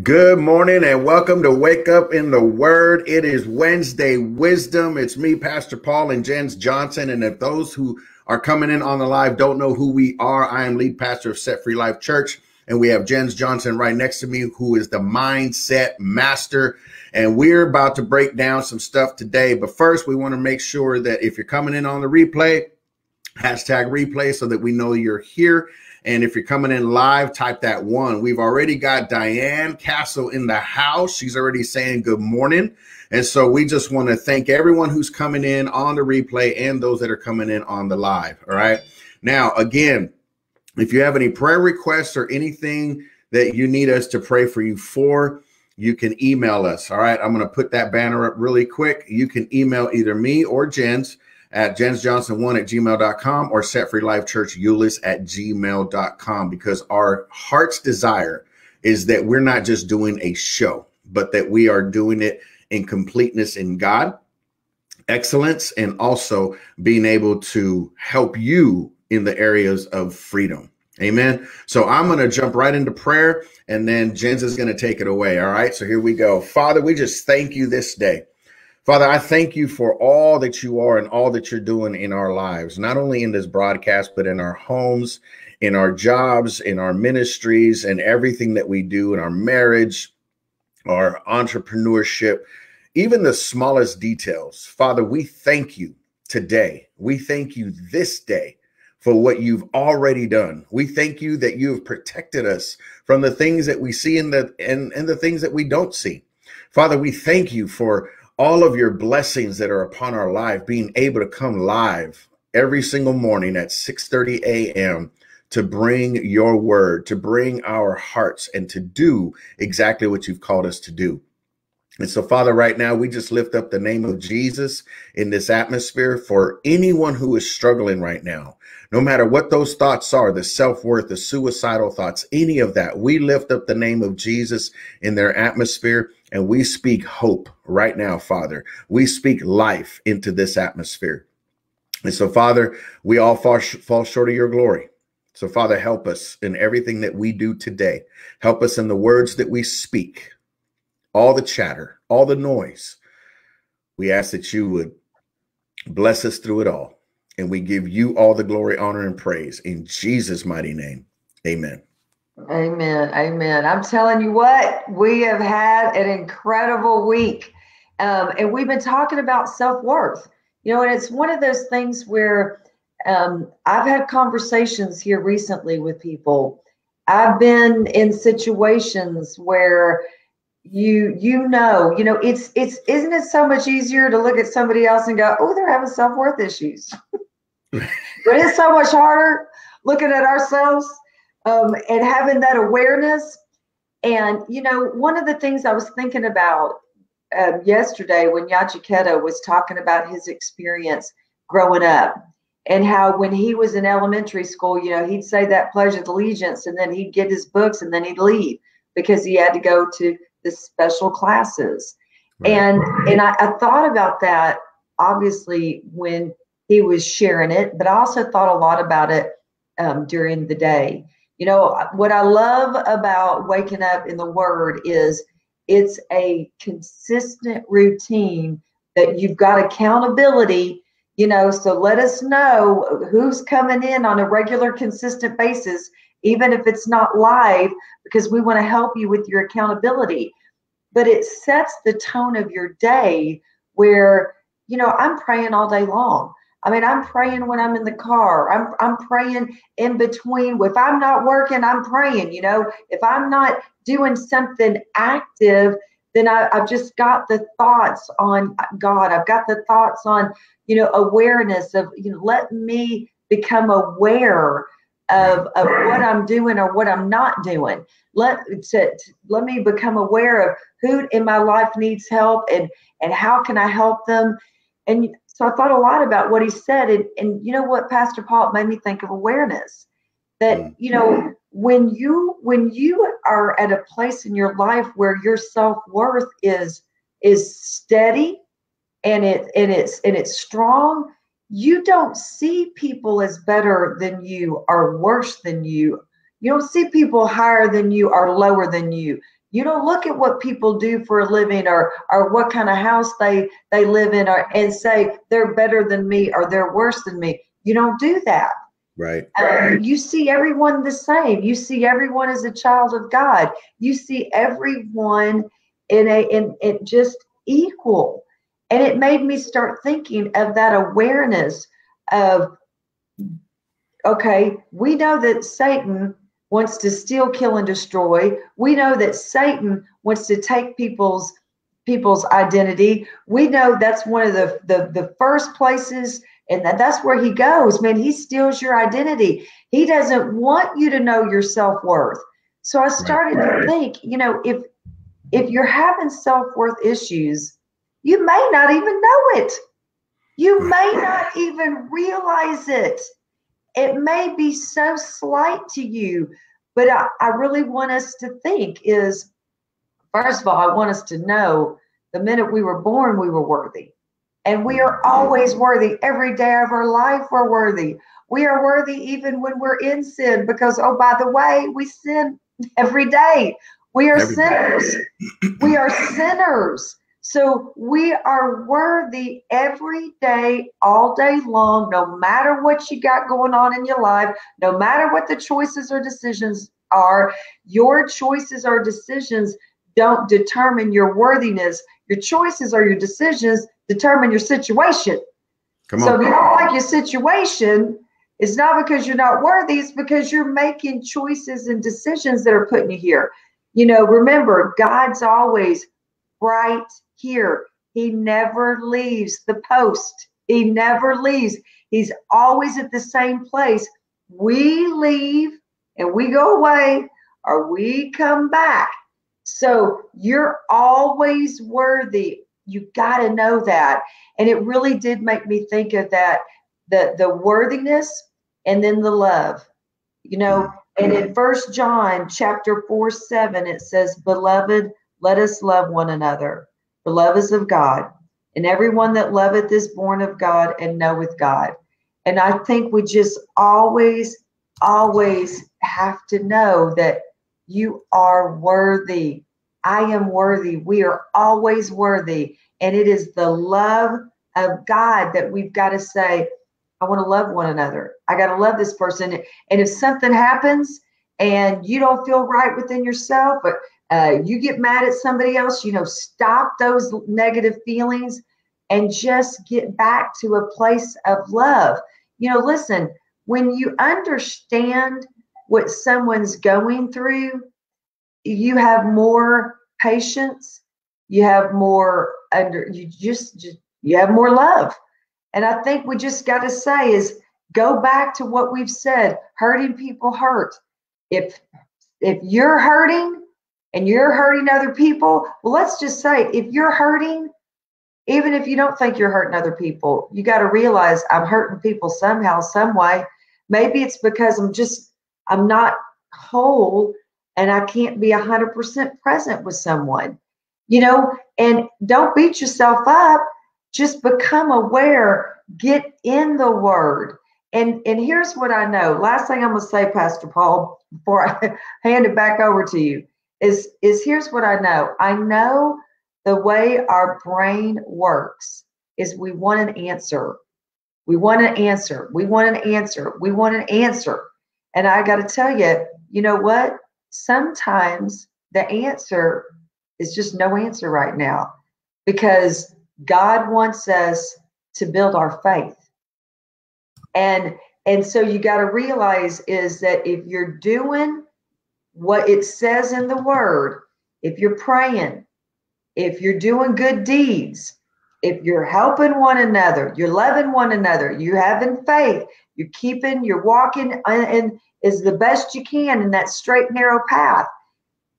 Good morning and welcome to Wake Up in the Word. It is Wednesday Wisdom. It's me, Pastor Paul and Jens Johnson. And if those who are coming in on the live don't know who we are, I am lead pastor of Set Free Life Church. And we have Jens Johnson right next to me, who is the mindset master. And we're about to break down some stuff today. But first, we want to make sure that if you're coming in on the replay, hashtag replay so that we know you're here. And if you're coming in live, type that one. We've already got Diane Castle in the house. She's already saying good morning. And so we just want to thank everyone who's coming in on the replay and those that are coming in on the live. All right. Now, again, if you have any prayer requests or anything that you need us to pray for you for, you can email us. All right. I'm going to put that banner up really quick. You can email either me or Jens at jensjohnson1@gmail.com or setfreelifechurchulis@gmail.com, because our heart's desire is that we're not just doing a show, but that we are doing it in completeness in God, excellence, and also being able to help you in the areas of freedom. Amen. So I'm going to jump right into prayer, and then Jens is going to take it away. All right. So here we go. Father, we just thank you this day. Father, I thank you for all that you are and all that you're doing in our lives, not only in this broadcast, but in our homes, in our jobs, in our ministries, and everything that we do in our marriage, our entrepreneurship, even the smallest details. Father, we thank you today. We thank you this day for what you've already done. We thank you that you have protected us from the things that we see and the things that we don't see. Father, we thank you for all of your blessings that are upon our life, being able to come live every single morning at 6:30 a.m. to bring your word, to bring our hearts, and to do exactly what you've called us to do. And so, Father, right now, we just lift up the name of Jesus in this atmosphere for anyone who is struggling right now. No matter what those thoughts are, the self-worth, the suicidal thoughts, any of that, we lift up the name of Jesus in their atmosphere, and we speak hope right now, Father. We speak life into this atmosphere. And so, Father, we all fall short of your glory. So, Father, help us in everything that we do today. Help us in the words that we speak, all the chatter, all the noise. We ask that you would bless us through it all. And we give you all the glory, honor, and praise in Jesus' mighty name. Amen. Amen. Amen. I'm telling you what, we have had an incredible week. And we've been talking about self-worth. You know, and it's one of those things where I've had conversations here recently with people. I've been in situations where you know, it's isn't it so much easier to look at somebody else and go, oh, they're having self-worth issues. But it's so much harder looking at ourselves and having that awareness. And, one of the things I was thinking about yesterday when Yachiketa was talking about his experience growing up and how when he was in elementary school, he'd say that Pledge of Allegiance and then he'd get his books and then he'd leave because he had to go to the special classes. Right. And I thought about that, obviously, when he was sharing it, but I also thought a lot about it during the day. What I love about waking up in the Word is it's a consistent routine that you've got accountability, so let us know who's coming in on a regular, consistent basis, even if it's not live, because we want to help you with your accountability. But it sets the tone of your day where, I'm praying all day long. I mean, I'm praying when I'm in the car. I'm praying in between. If I'm not working, I'm praying. If I'm not doing something active, then I've just got the thoughts on God. I've got the thoughts on, awareness of, let me become aware of what I'm doing or what I'm not doing. Let me become aware of who in my life needs help and how can I help them. And so I thought a lot about what he said. And you know what, Pastor Paul, it made me think of awareness. That, when you are at a place in your life where your self-worth is steady and it's strong, you don't see people as better than you or worse than you. You don't see people higher than you or lower than you. You don't look at what people do for a living, or what kind of house they live in, or and say they're better than me or they're worse than me. You don't do that. Right. You see everyone the same. You see everyone as a child of God. You see everyone in just equal. And it made me start thinking of that awareness of, okay, we know that Satan wants to steal, kill, and destroy. We know that Satan wants to take people's identity. We know that's one of the first places, and that's where he goes. Man, he steals your identity. He doesn't want you to know your self-worth. So I started to think, if you're having self-worth issues, you may not even know it. You may not even realize it. It may be so slight to you, but I really want us to think is, first of all, I want us to know the minute we were born, we were worthy. And we are always worthy. Every day of our life, we're worthy. We are worthy even when we're in sin, because, oh, by the way, we sin every day. We are sinners. We are sinners. So we are worthy every day, all day long, no matter what you got going on in your life, no matter what the choices or decisions are. Your choices or decisions don't determine your worthiness. Your choices or your decisions determine your situation. So if you don't like your situation, it's not because you're not worthy, it's because you're making choices and decisions that are putting you here. Remember, God's always right here. He never leaves the post. He never leaves. He's always at the same place. We leave and we go away, or we come back. So you're always worthy. You got to know that. And it really did make me think of that, the worthiness and then the love. And in 1 John chapter 4:7, it says, "Beloved, let us love one another. For love is of God, and everyone that loveth is born of God and knoweth God." And I think we just always have to know that you are worthy. I am worthy. We are always worthy. And it is the love of God that we've got to say, I want to love one another. I got to love this person. And if something happens and you don't feel right within yourself, but you get mad at somebody else, stop those negative feelings and just get back to a place of love. Listen, when you understand what someone's going through, you have more patience, you have more you have more love. And I think we just got to say is, go back to what we've said. Hurting people hurt. If you're hurting and you're hurting other people, well, let's just say, if you're hurting, even if you don't think you're hurting other people, you got to realize, I'm hurting people somehow, some way. Maybe it's because I'm not whole and I can't be 100% present with someone, and don't beat yourself up. Just become aware, get in the word. And here's what I know. Last thing I'm going to say, Pastor Paul, before I hand it back over to you, is here's what I know. I know the way our brain works is we want an answer. We want an answer. We want an answer. We want an answer. And I got to tell you, you know what? Sometimes the answer is just no answer right now, because God wants us to build our faith. And so you got to realize is that if you're doing what it says in the word, if you're praying, if you're doing good deeds, if you're helping one another, you're loving one another, you're having faith, you're walking in is the best you can in that straight, narrow path,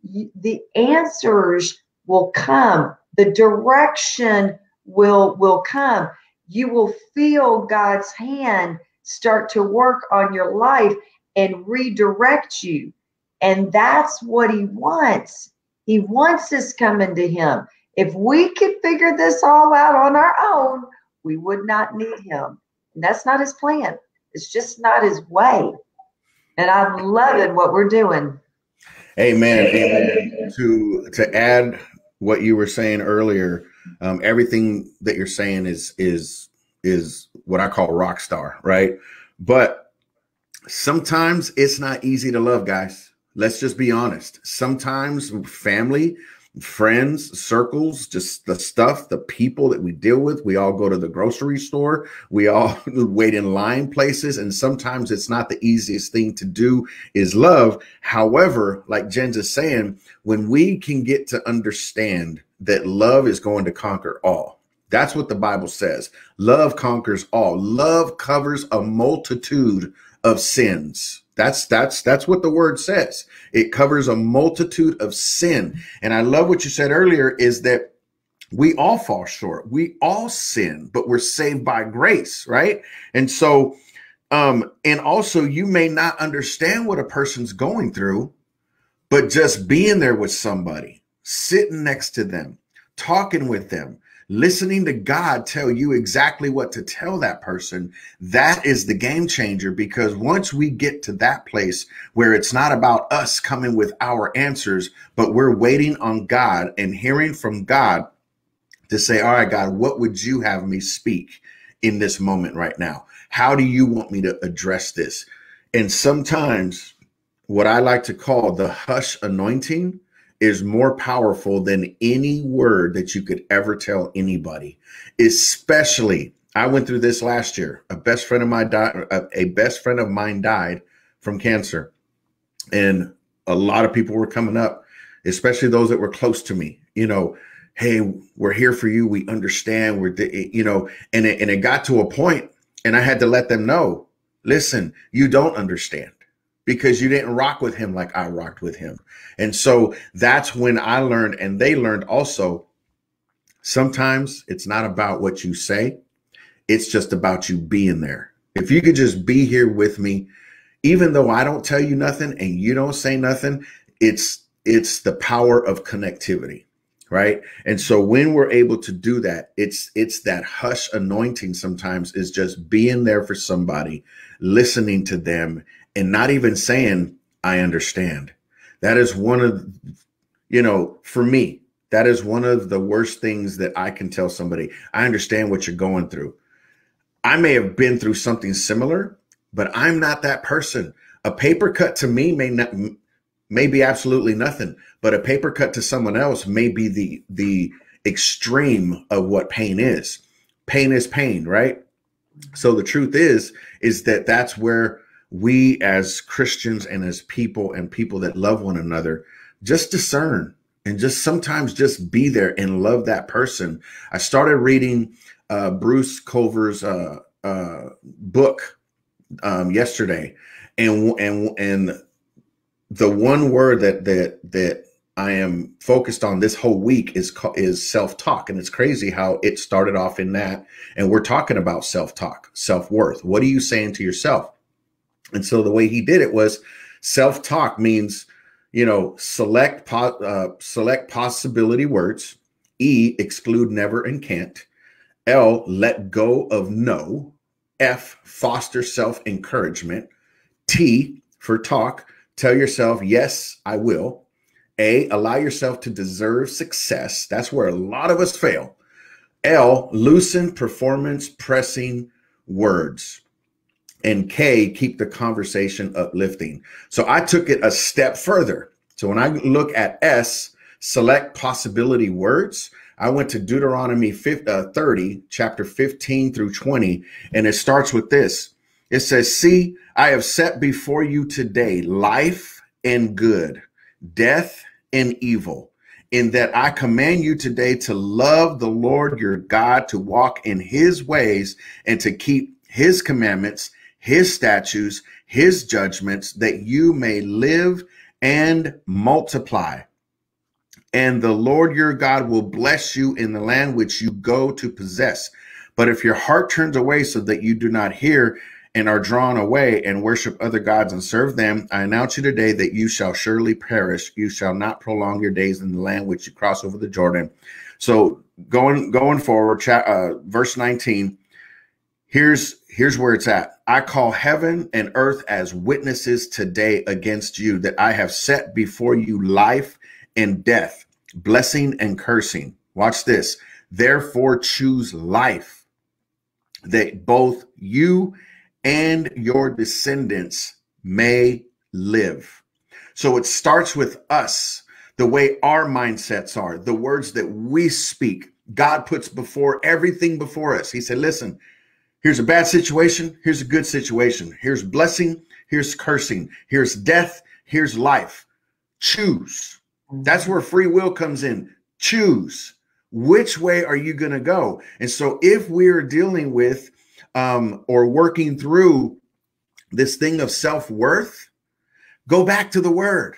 the answers will come. The direction will come. You will feel God's hand start to work on your life and redirect you. And that's what he wants. He wants us coming to him. If we could figure this all out on our own, we would not need him. And that's not his plan. It's just not his way. And I'm loving what we're doing. Amen. Amen. To add what you were saying earlier, everything that you're saying is what I call rock star, right? But sometimes it's not easy to love, guys. Let's just be honest. Sometimes family, friends, circles, just the stuff, the people that we deal with, we all go to the grocery store, we all wait in line places, and sometimes it's not the easiest thing to do is love. However, like Jen's is saying, when we can get to understand that love is going to conquer all, that's what the Bible says. Love conquers all. Love covers a multitude of sins. That's what the word says. It covers a multitude of sin. And I love what you said earlier is that we all fall short. We all sin, but we're saved by grace, right? And so, and also you may not understand what a person's going through, but just being there with somebody, sitting next to them, talking with them, listening to God tell you exactly what to tell that person, that is the game changer. Because once we get to that place where it's not about us coming with our answers, but we're waiting on God and hearing from God to say, all right, God, what would you have me speak in this moment right now? How do you want me to address this? And sometimes what I like to call the hush anointing is more powerful than any word that you could ever tell anybody. Especially, I went through this last year. A best friend of mine died from cancer, and a lot of people were coming up, especially those that were close to me. You know, hey, we're here for you. We understand. And it got to a point, and I had to let them know, listen, you don't understand, because you didn't rock with him like I rocked with him. And so that's when I learned, and they learned also, sometimes it's not about what you say. It's just about you being there. If you could just be here with me, even though I don't tell you nothing and you don't say nothing, it's the power of connectivity, right? And so when we're able to do that, it's that hush anointing sometimes, is just being there for somebody, listening to them, and not even saying, I understand. That is one of, for me, that is one of the worst things that I can tell somebody. I understand what you're going through. I may have been through something similar, but I'm not that person. A paper cut to me may be absolutely nothing, but a paper cut to someone else may be the extreme of what pain is. Pain is pain, right? So the truth is that that's where we as Christians and as people and people that love one another, just discern and just sometimes just be there and love that person. I started reading Bruce Culver's book yesterday, and the one word that I am focused on this whole week is self-talk. And it's crazy how it started off in that, and we're talking about self-talk, self-worth. What are you saying to yourself? And so the way he did it was, self-talk means, select possibility words. E, exclude never and can't. L, let go of no. F, foster self-encouragement. T, for talk, tell yourself, yes, I will. A, allow yourself to deserve success. That's where a lot of us fail. L, loosen performance pressing words. And K, keep the conversation uplifting. So I took it a step further. So when I look at S, select possibility words, I went to Deuteronomy 30, chapter 15 through 20, and it starts with this. It says, see, I have set before you today life and good, death and evil, in that I command you today to love the Lord your God, to walk in his ways, and to keep his commandments, his statutes, his judgments, that you may live and multiply. And the Lord your God will bless you in the land which you go to possess. But if your heart turns away so that you do not hear and are drawn away and worship other gods and serve them, I announce you today that you shall surely perish. You shall not prolong your days in the land which you cross over the Jordan. So going forward, verse 19, here's Here's where it's at. I call heaven and earth as witnesses today against you that I have set before you life and death, blessing and cursing. Watch this. Therefore choose life, that both you and your descendants may live. So it starts with us, the way our mindsets are, the words that we speak. God puts before everything before us. He said, listen, here's a bad situation. Here's a good situation. Here's blessing. Here's cursing. Here's death. Here's life. Choose. That's where free will comes in. Choose. Which way are you going to go? And so if we're dealing with or working through this thing of self-worth, go back to the word.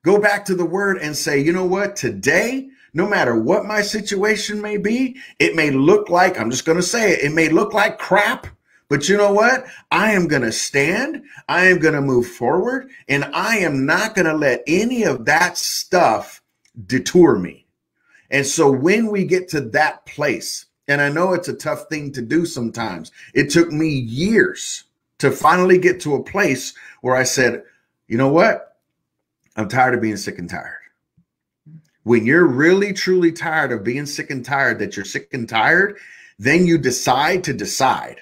Go back to the word and say, you know what? Today, no matter what my situation may be, it may look like, I'm just going to say it, it may look like crap, but you know what? I am going to stand. I am going to move forward, and I am not going to let any of that stuff detour me. And so when we get to that place, and I know it's a tough thing to do sometimes, it took me years to finally get to a place where I said, you know what? I'm tired of being sick and tired. When you're really, truly tired of being sick and tired, that you're sick and tired, then you decide to decide.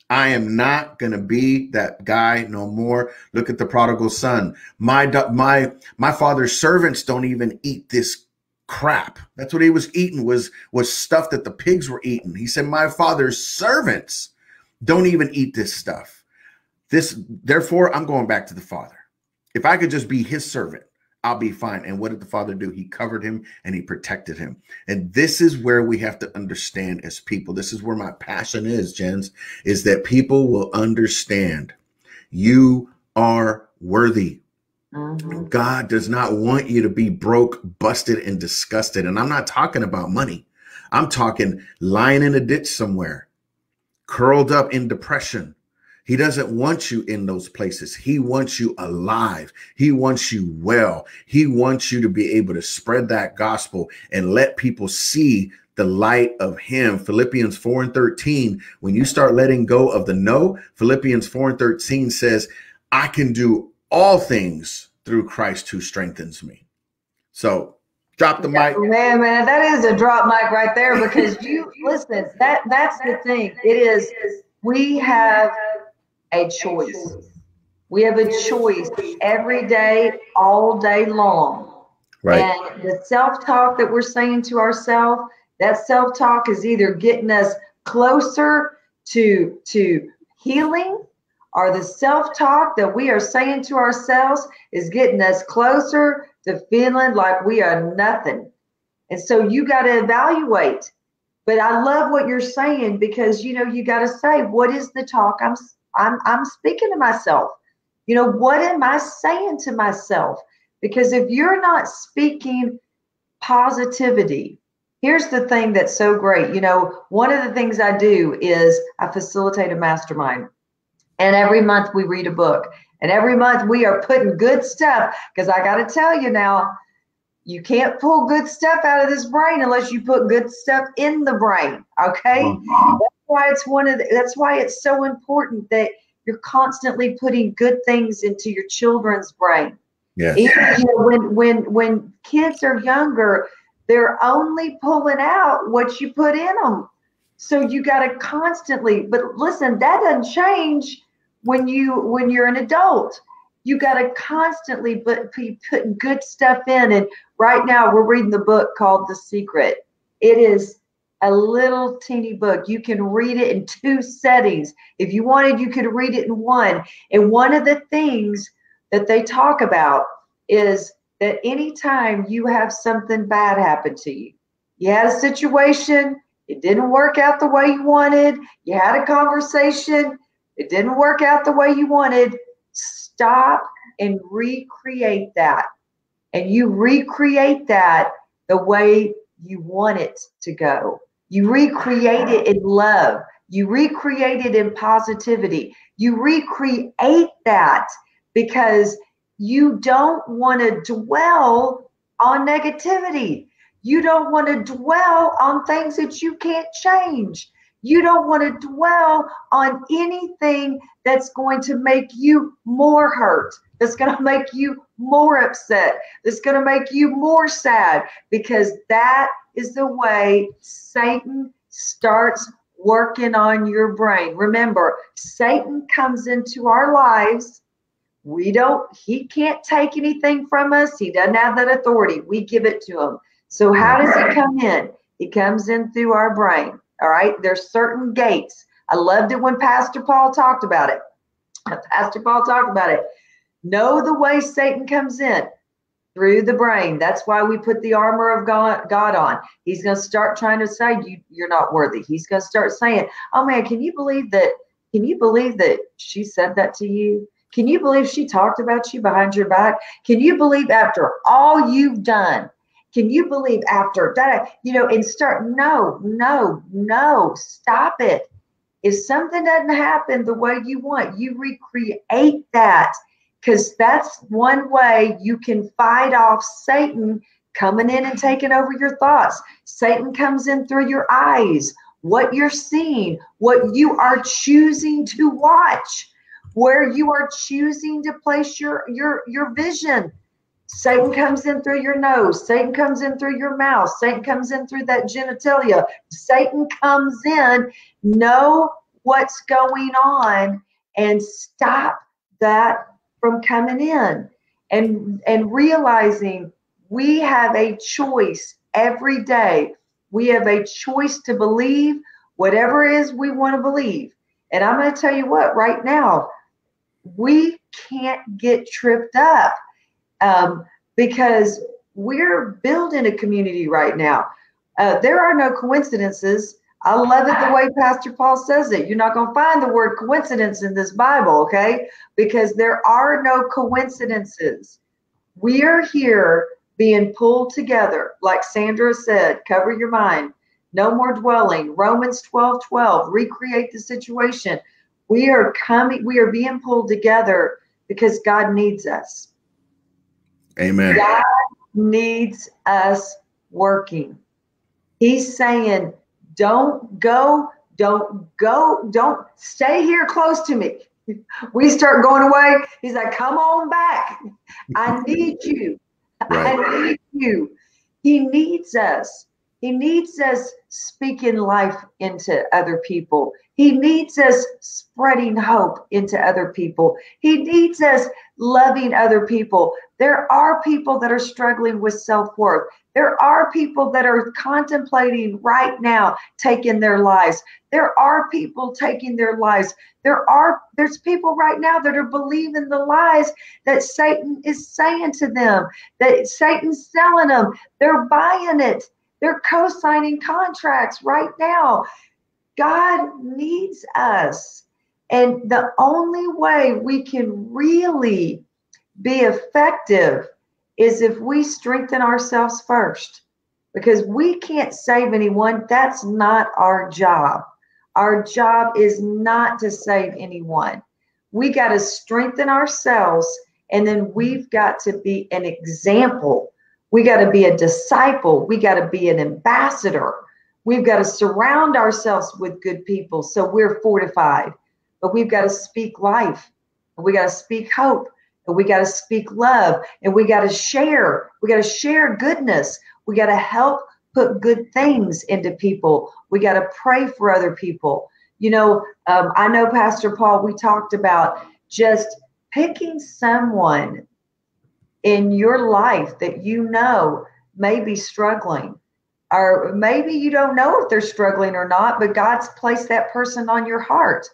I am not going to be that guy no more. Look at the prodigal son. My father's servants don't even eat this crap. That's what he was eating, was stuff that the pigs were eating. He said, my father's servants don't even eat this stuff. Therefore, I'm going back to the Father. If I could just be his servant, I'll be fine. And what did the Father do? He covered him and he protected him. And this is where we have to understand as people. This is where my passion is, Jens, is that people will understand you are worthy. Mm-hmm. God does not want you to be broke, busted, and disgusted. And I'm not talking about money. I'm talking lying in a ditch somewhere, curled up in depression. He doesn't want you in those places. He wants you alive. He wants you well. He wants you to be able to spread that gospel and let people see the light of him. Philippians 4:13, when you start letting go of the no, Philippians 4:13 says, I can do all things through Christ who strengthens me. So drop the mic. Man, that is a drop mic right there, because you listen, that's the thing. It is, we have a choice. We have a choice every day, all day long. Right. And the self-talk that we're saying to ourselves, that self-talk is either getting us closer to healing, or the self-talk that we are saying to ourselves is getting us closer to feeling like we are nothing. And so you got to evaluate. But I love what you're saying, because, you know, you got to say, what is the talk I'm speaking to myself? You know, what am I saying to myself? Because if you're not speaking positivity, here's the thing that's so great. You know, one of the things I do is I facilitate a mastermind. And every month we read a book. And every month we are putting good stuff, because I got to tell you now, you can't pull good stuff out of this brain unless you put good stuff in the brain. Okay. That's why it's so important that you're constantly putting good things into your children's brain. Yeah. Even, you know, when kids are younger, they're only pulling out what you put in them. So you got to constantly, but listen, that doesn't change when you're an adult. You got to constantly be putting good stuff in. And right now we're reading the book called The Secret. It is a little teeny book. You can read it in 2 settings. If you wanted, you could read it in 1. And one of the things that they talk about is that anytime you have something bad happen to you, you had a situation, it didn't work out the way you wanted, you had a conversation, it didn't work out the way you wanted, stop and recreate that. And you recreate that the way you want it to go. You recreate it in love. You recreate it in positivity. You recreate that because you don't want to dwell on negativity. You don't want to dwell on things that you can't change. You don't want to dwell on anything that's going to make you more hurt, that's going to make you more upset, that's going to make you more sad, because that is the way Satan starts working on your brain. Remember, Satan comes into our lives. He can't take anything from us. He doesn't have that authority. We give it to him. So how does he come in? He comes in through our brain. All right. There's certain gates. I loved it when Pastor Paul talked about it. Know the way Satan comes in through the brain. That's why we put the armor of God on. He's going to start trying to say you're not worthy. He's going to start saying, oh man, can you believe that she said that to you? Can you believe she talked about you behind your back? Can you believe after all you've done? Can you believe after that, and start, no, stop it. If something doesn't happen the way you want, you recreate that, because that's one way you can fight off Satan coming in and taking over your thoughts. Satan comes in through your eyes, what you're seeing, what you are choosing to watch, where you are choosing to place your vision. Satan comes in through your nose. Satan comes in through your mouth. Satan comes in through that genitalia. Satan comes in. Know what's going on and stop that from coming in. And realizing we have a choice every day. We have a choice to believe whatever it is we want to believe. And I'm going to tell you what, right now, we can't get tripped up because we're building a community right now. There are no coincidences. I love it the way Pastor Paul says it. You're not going to find the word coincidence in this Bible, okay? Because there are no coincidences. We are here being pulled together. Like Sandra said, cover your mind. No more dwelling. Romans 12:12. Recreate the situation. We are being pulled together because God needs us. Amen. God needs us working. He's saying, don't stay here close to me. We start going away. He's like, come on back. I need you. Right. I need you. He needs us. He needs us speaking life into other people. He needs us spreading hope into other people. He needs us loving other people. There are people that are struggling with self-worth. There are people that are contemplating right now taking their lives. There are people taking their lives. There's people right now that are believing the lies that Satan is saying to them, that Satan's selling them. They're buying it. They're co-signing contracts right now. God needs us. And the only way we can really be effective is if we strengthen ourselves first, because we can't save anyone. That's not our job. Our job is not to save anyone. We got to strengthen ourselves, and then we've got to be an example. We got to be a disciple. We got to be an ambassador. We've got to surround ourselves with good people so we're fortified. But we've got to speak life, and we got to speak hope, and we got to speak love, and we got to share. We got to share goodness. We got to help put good things into people. We got to pray for other people. I know, Pastor Paul, we talked about just picking someone in your life that may be struggling, or maybe you don't know if they're struggling or not, but God's placed that person on your heart,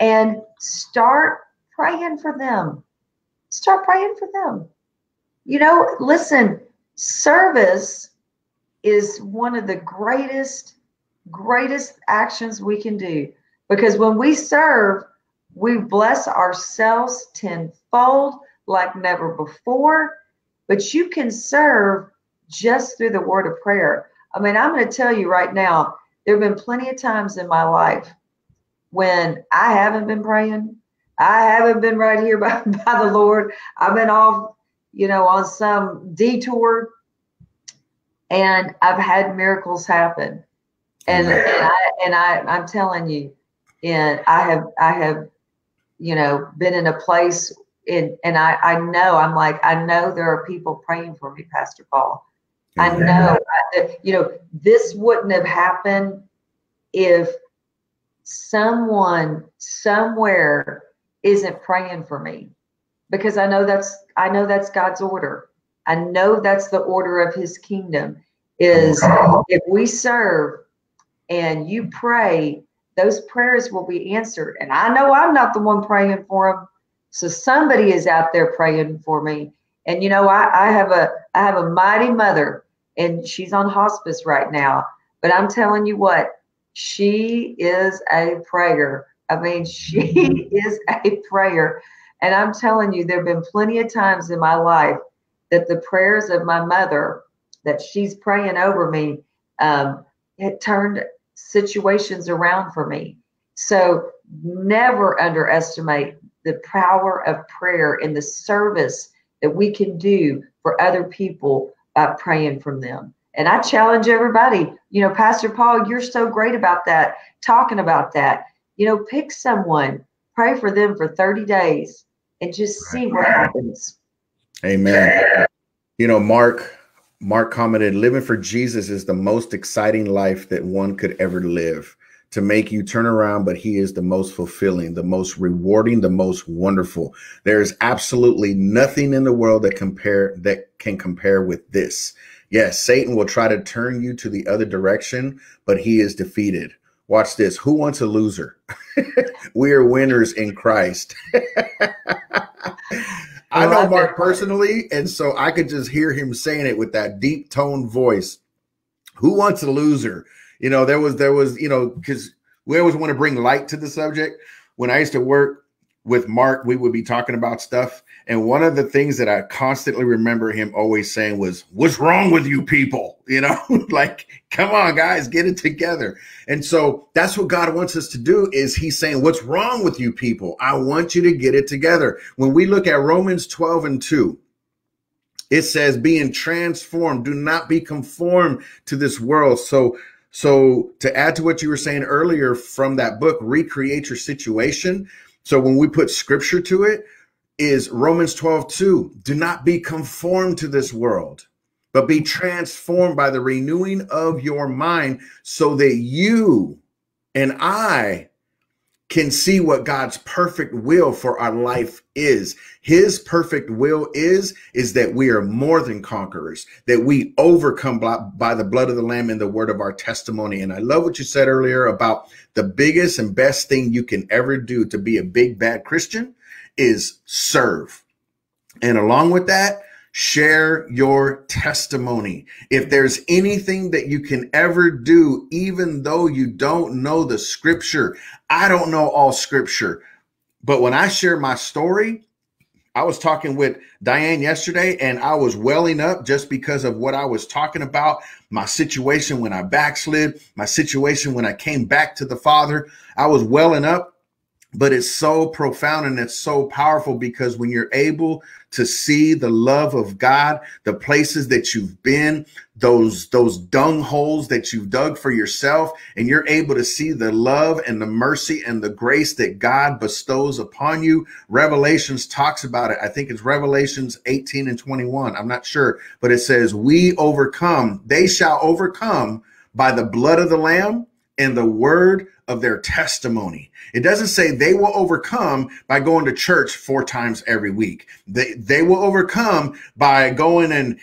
and start praying for them. Start praying for them. Listen, service is one of the greatest actions we can do, because when we serve, we bless ourselves tenfold like never before. But you can serve just through the word of prayer. I mean, I'm going to tell you right now, there have been plenty of times in my life when I haven't been praying. I haven't been right here by the Lord. I've been off, on some detour, and I've had miracles happen. And Amen. I'm telling you, and I have been in a place and I know, I'm like, I know there are people praying for me, Pastor Paul. Amen. I know, this wouldn't have happened if someone somewhere isn't praying for me, because I know that's God's order. I know that's the order of his kingdom is if we serve and you pray, those prayers will be answered. And I know I'm not the one praying for them. So somebody is out there praying for me. And I have a mighty mother, and she's on hospice right now. But I'm telling you what, she is a prayer. I mean, she is a prayer. And I'm telling you, there have been plenty of times in my life that the prayers of my mother that she's praying over me had turned situations around for me. So never underestimate the power of prayer and the service that we can do for other people by praying from them. And I challenge everybody, Pastor Paul, you're so great about that, talking about that. Pick someone, pray for them for 30 days and just see what happens. Amen. Mark commented, living for Jesus is the most exciting life that one could ever live, to make you turn around, but he is the most fulfilling, the most rewarding, the most wonderful. There is absolutely nothing in the world that can compare with this. Yes, Satan will try to turn you to the other direction, but he is defeated. Watch this. Who wants a loser? We are winners in Christ. I know Mark personally, and so I could just hear him saying it with that deep tone voice. Who wants a loser? There was, because we always want to bring light to the subject. When I used to work with Mark, we would be talking about stuff. And one of the things that I constantly remember him always saying was, what's wrong with you people? Like, come on, guys, get it together. And so that's what God wants us to do, is he's saying, what's wrong with you people? I want you to get it together. When we look at Romans 12:2, it says, being transformed, do not be conformed to this world. So to add to what you were saying earlier from that book, Recreate Your Situation. So when we put scripture to it, is Romans 12:2. Do not be conformed to this world, but be transformed by the renewing of your mind, so that you and I can see what God's perfect will for our life is. His perfect will is that we are more than conquerors, that we overcome by the blood of the Lamb and the word of our testimony. And I love what you said earlier about the biggest and best thing you can ever do to be a big, bad Christian is serve. And along with that, share your testimony. If there's anything that you can ever do, even though you don't know the scripture, I don't know all scripture, but when I share my story, I was talking with Diane yesterday and I was welling up just because of what I was talking about, my situation when I backslid, my situation when I came back to the Father. I was welling up. But it's so profound and it's so powerful, because when you're able to see the love of God, the places that you've been, those dung holes that you've dug for yourself, and you're able to see the love and the mercy and the grace that God bestows upon you. Revelations talks about it. I think it's Revelations 18:21. I'm not sure, but it says, they shall overcome by the blood of the Lamb and the word of their testimony. It doesn't say they will overcome by going to church 4 times every week. They will overcome by going and,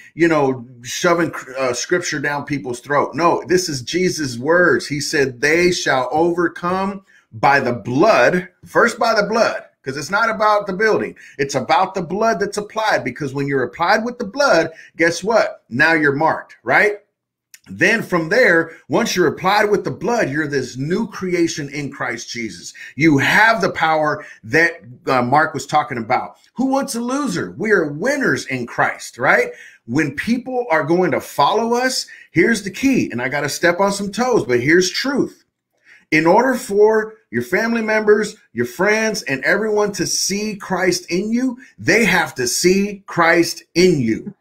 shoving scripture down people's throat. No, this is Jesus' words. He said, they shall overcome by the blood, first by the blood, because it's not about the building. It's about the blood that's applied, because when you're applied with the blood, guess what? Now you're marked, right? Then from there, once you're applied with the blood, you're this new creation in Christ Jesus. You have the power that Mark was talking about. Who wants a loser? We are winners in Christ, right? When people are going to follow us, here's the key. And I got to step on some toes, but here's truth. In order for your family members, your friends, and everyone to see Christ in you, they have to see Christ in you.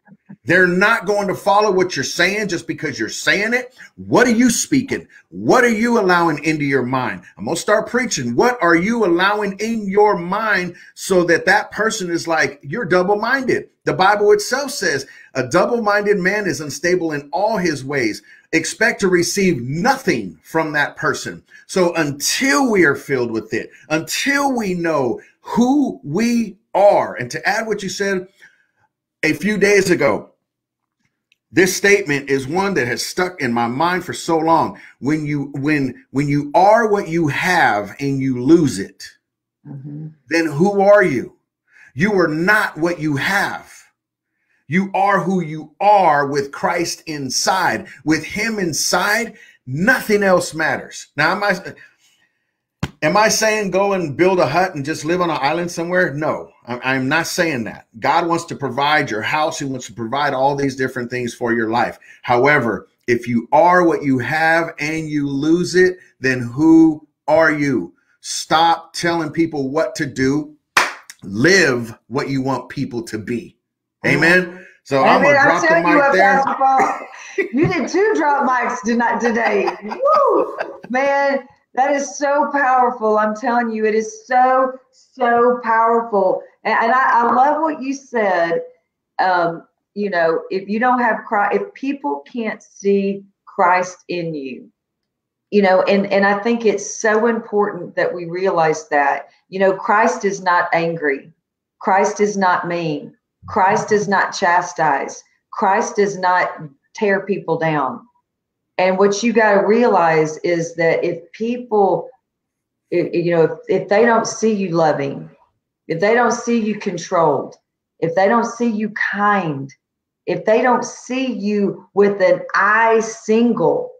They're not going to follow what you're saying just because you're saying it. What are you speaking? What are you allowing into your mind? I'm going to start preaching. What are you allowing in your mind so that that person is like, you're double-minded? The Bible itself says a double-minded man is unstable in all his ways. Expect to receive nothing from that person. So until we are filled with it, until we know who we are, and to add what you said a few days ago, this statement is one that has stuck in my mind for so long. When you are what you have and you lose it, then who are you? You are not what you have. You are who you are with Christ inside. With him inside, nothing else matters. Now, am I saying go and build a hut and just live on an island somewhere? No, I'm not saying that. God wants to provide your house. He wants to provide all these different things for your life. However, if you are what you have and you lose it, then who are you? Stop telling people what to do. Live what you want people to be. Amen. So I'm going to drop the mic there. You did 2 drop mics today. Woo! Man, that is so powerful. I'm telling you, it is so, so powerful. And I love what you said. You know, if you don't have Christ, if people can't see Christ in you, you know, and I think it's so important that we realize that, you know, Christ is not angry. Christ is not mean. Christ does not chastise. Christ does not tear people down. And what you got to realize is that if people, you know, if they don't see you loving, if they don't see you controlled, if they don't see you kind, if they don't see you with an eye single,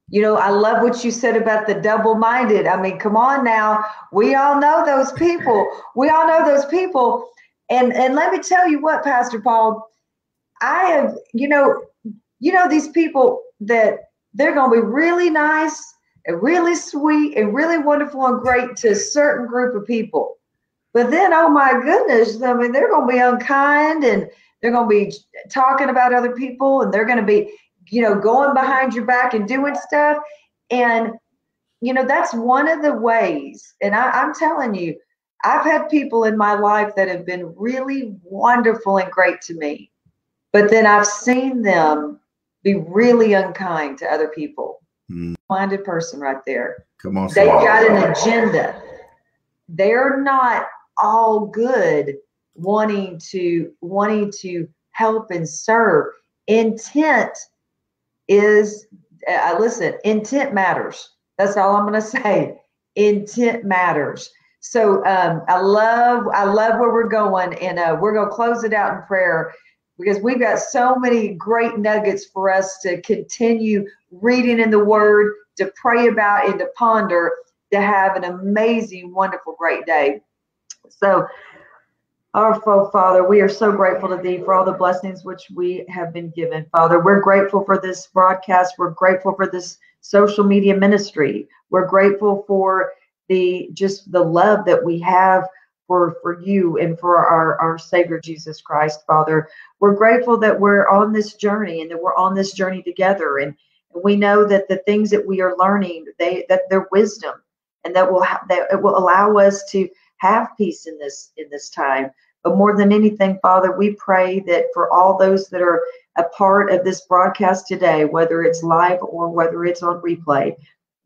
you know, I love what you said about the double-minded. I mean, come on now. We all know those people. We all know those people. And let me tell you what, Pastor Paul, I have, you know, these people that they're going to be really nice and really sweet and really wonderful and great to a certain group of people. But then, oh my goodness, I mean, they're going to be unkind and they're going to be talking about other people and they're going to be, you know, going behind your back and doing stuff. And, you know, that's one of the ways. And I'm telling you, I've had people in my life that have been really wonderful and great to me, but then I've seen them be really unkind to other people. Minded person right there. Come on. They've got an agenda. They're not all good wanting to help and serve. Intent is, listen, intent matters. That's all I'm going to say. Intent matters. So I love where we're going, and we're going to close it out in prayer because we've got so many great nuggets for us to continue reading in the Word, to pray about, and to ponder, to have an amazing, wonderful, great day. So, our Father, we are so grateful to Thee for all the blessings which we have been given. Father, we're grateful for this broadcast. We're grateful for this social media ministry. We're grateful for the love that we have for you and for our Savior Jesus Christ, Father. We're grateful that we're on this journey and that we're on this journey together. And we know that the things that we are learning, that they're wisdom, and that it will allow us to have peace in this time. But more than anything, Father, we pray that for all those that are a part of this broadcast today, whether it's live or whether it's on replay,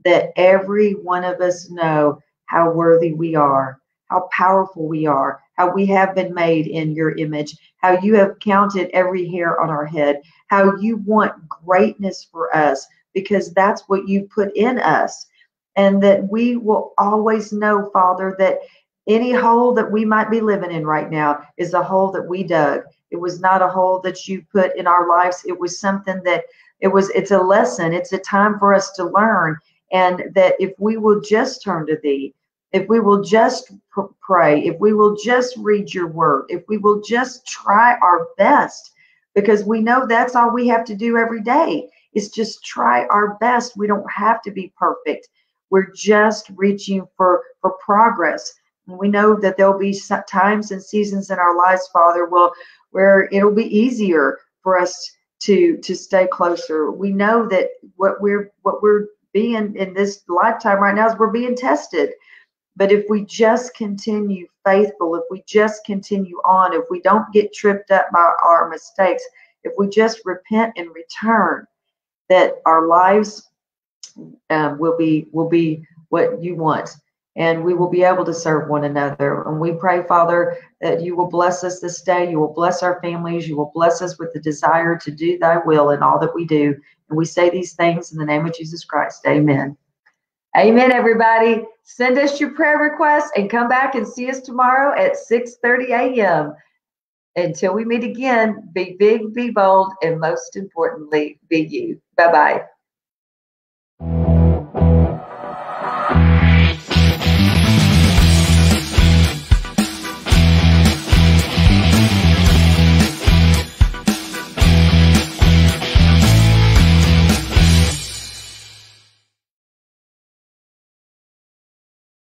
that every one of us know how worthy we are, how powerful we are, how we have been made in your image, how you have counted every hair on our head, how you want greatness for us, because that's what you put in us. And that we will always know, Father, that any hole that we might be living in right now is a hole that we dug. It was not a hole that you put in our lives. It was something that it's a lesson. It's a time for us to learn. And that if we will just turn to thee, if we will just pray, if we will just read your word, if we will just try our best, because we know that's all we have to do every day is just try our best. We don't have to be perfect. We're just reaching for progress. And we know that there'll be times and seasons in our lives, Father, where it'll be easier for us to stay closer. We know that what we're being in this lifetime right now is we're being tested. But if we just continue faithful, if we just continue on, if we don't get tripped up by our mistakes, if we just repent and return, that our lives will be what you want, and we will be able to serve one another. And we pray, Father, that you will bless us this day. You will bless our families. You will bless us with the desire to do thy will in all that we do. And we say these things in the name of Jesus Christ. Amen. Amen, everybody. Send us your prayer requests and come back and see us tomorrow at 6:30 a.m. Until we meet again, be big, be bold, and most importantly, be you. Bye-bye.